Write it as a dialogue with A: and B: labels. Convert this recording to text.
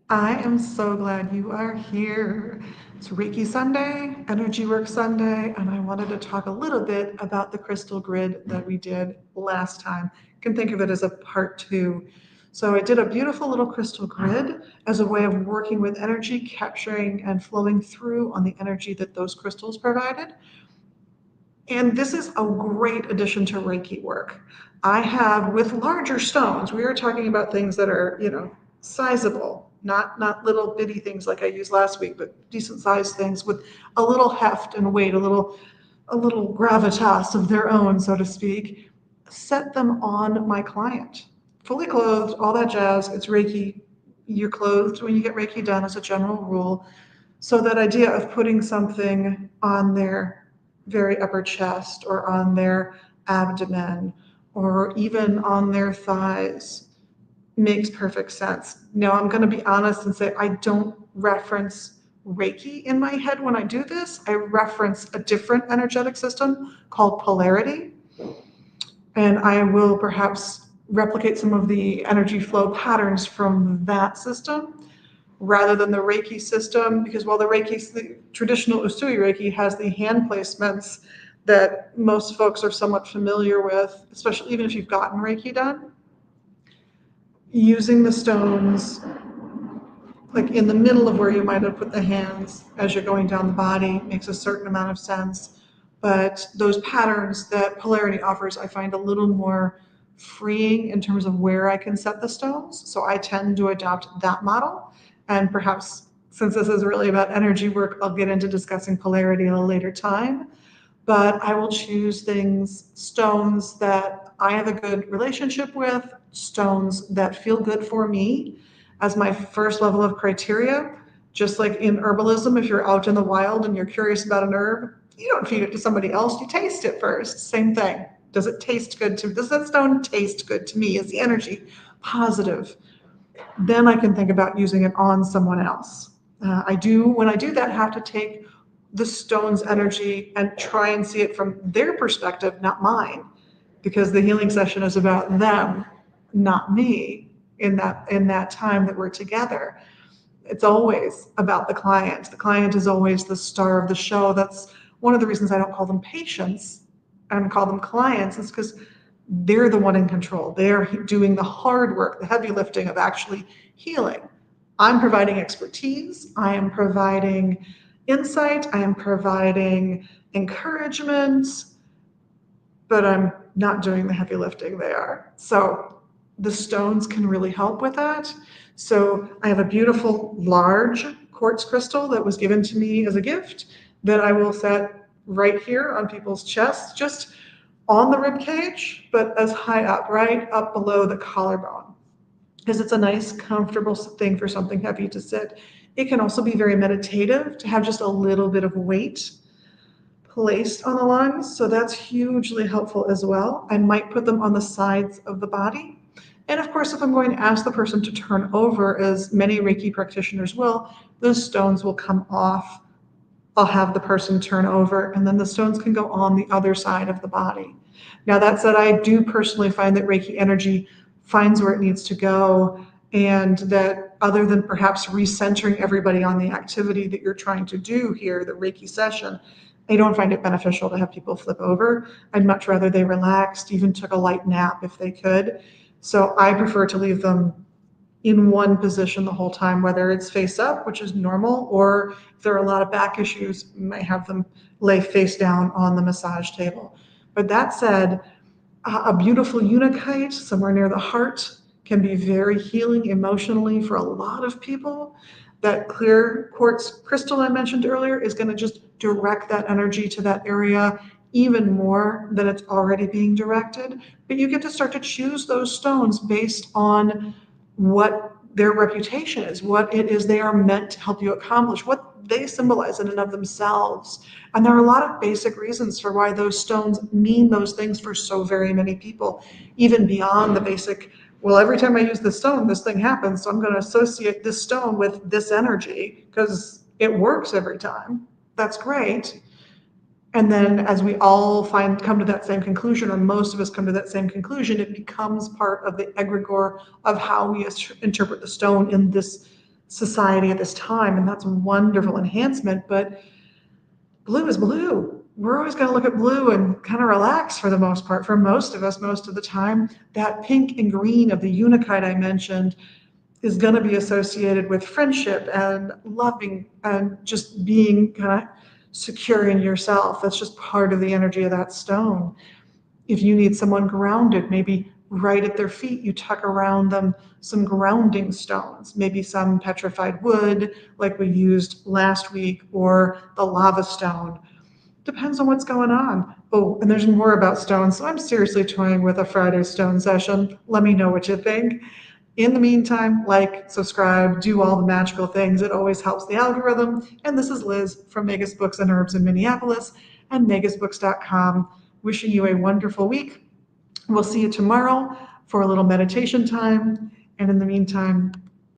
A: I am so glad you are here. It's Reiki Sunday, Energy Work Sunday, and I wanted to talk a little bit about the crystal grid that we did last time. You can think of it as a part two. So I did a beautiful little crystal grid as a way of working with energy, capturing and flowing through on the energy that those crystals provided. And this is a great addition to Reiki work. I have with larger stones, we are talking about things that are, sizable, not little bitty things like I used last week, but decent sized things with a little heft and weight, a little gravitas of their own, so to speak. Set them on my client. Fully clothed, all that jazz. It's Reiki. You're clothed when you get Reiki done as a general rule. So that idea of putting something on their very upper chest or on their abdomen or even on their thighs makes perfect sense. Now, I'm going to be honest and say I don't reference Reiki in my head when I do this. I reference a different energetic system called polarity, and I will perhaps replicate some of the energy flow patterns from that system rather than the Reiki system, because while the traditional Usui Reiki has the hand placements that most folks are somewhat familiar with, especially even if you've gotten Reiki done, using the stones like in the middle of where you might have put the hands as you're going down the body makes a certain amount of sense. But those patterns that polarity offers, I find a little more freeing in terms of where I can set the stones. So I tend to adopt that model. And perhaps since this is really about energy work, I'll get into discussing polarity at a later time. But I will choose stones that I have a good relationship with, stones that feel good for me as my first level of criteria. Just like in herbalism, if you're out in the wild and you're curious about an herb, you don't feed it to somebody else, you taste it first. Same thing. Does it taste good to me? Does that stone taste good to me? Is the energy positive? Then I can think about using it on someone else. When I do that, have to take the stone's energy and try and see it from their perspective, not mine, because the healing session is about them, not me in that time that we're together. It's always about the client. The client is always the star of the show. That's one of the reasons I don't call them patients and call them clients, is because they're the one in control. They're doing the hard work, the heavy lifting of actually healing. I'm providing expertise, I am providing insight, I am providing encouragement, but I'm not doing the heavy lifting they are. So the stones can really help with that. So I have a beautiful large quartz crystal that was given to me as a gift that I will set right here on people's chests, just on the rib cage, but as high up, right up below the collarbone, because it's a nice, comfortable thing for something heavy to sit. It can also be very meditative to have just a little bit of weight placed on the lungs, so that's hugely helpful as well. I might put them on the sides of the body. And of course, if I'm going to ask the person to turn over, as many Reiki practitioners will, those stones will come off. I'll have the person turn over, and then the stones can go on the other side of the body. Now, that said, I do personally find that Reiki energy finds where it needs to go, and that other than perhaps recentering everybody on the activity that you're trying to do here, the Reiki session, I don't find it beneficial to have people flip over. I'd much rather they relaxed, even took a light nap if they could. So I prefer to leave them in one position the whole time, whether it's face up, which is normal, or if there are a lot of back issues, you might have them lay face down on the massage table. But that said, a beautiful unakite somewhere near the heart can be very healing emotionally for a lot of people. That clear quartz crystal I mentioned earlier is going to just direct that energy to that area even more than it's already being directed. But you get to start to choose those stones based on what their reputation is, what it is they are meant to help you accomplish, what they symbolize in and of themselves. And there are a lot of basic reasons for why those stones mean those things for so very many people, even beyond the basic, well, every time I use this stone, this thing happens, so I'm going to associate this stone with this energy because it works every time. That's great. And then as we all come to that same conclusion, or most of us come to that same conclusion, it becomes part of the egregore of how we interpret the stone in this society at this time, and that's a wonderful enhancement. But blue is blue. We're always going to look at blue and kind of relax for the most part, for most of us, most of the time. That pink and green of the Unakite I mentioned is going to be associated with friendship and loving and just being kind of secure in yourself. That's just part of the energy of that stone. If you need someone grounded, maybe right at their feet, you tuck around them some grounding stones, maybe some petrified wood like we used last week, or the lava stone. Depends on what's going on. Oh, and there's more about stones. So I'm seriously toying with a Friday stone session. Let me know what you think. In the meantime, like, subscribe, do all the magical things. It always helps the algorithm. And this is Liz from Megas Books and Herbs in Minneapolis and megasbooks.com. Wishing you a wonderful week. We'll see you tomorrow for a little meditation time. And in the meantime,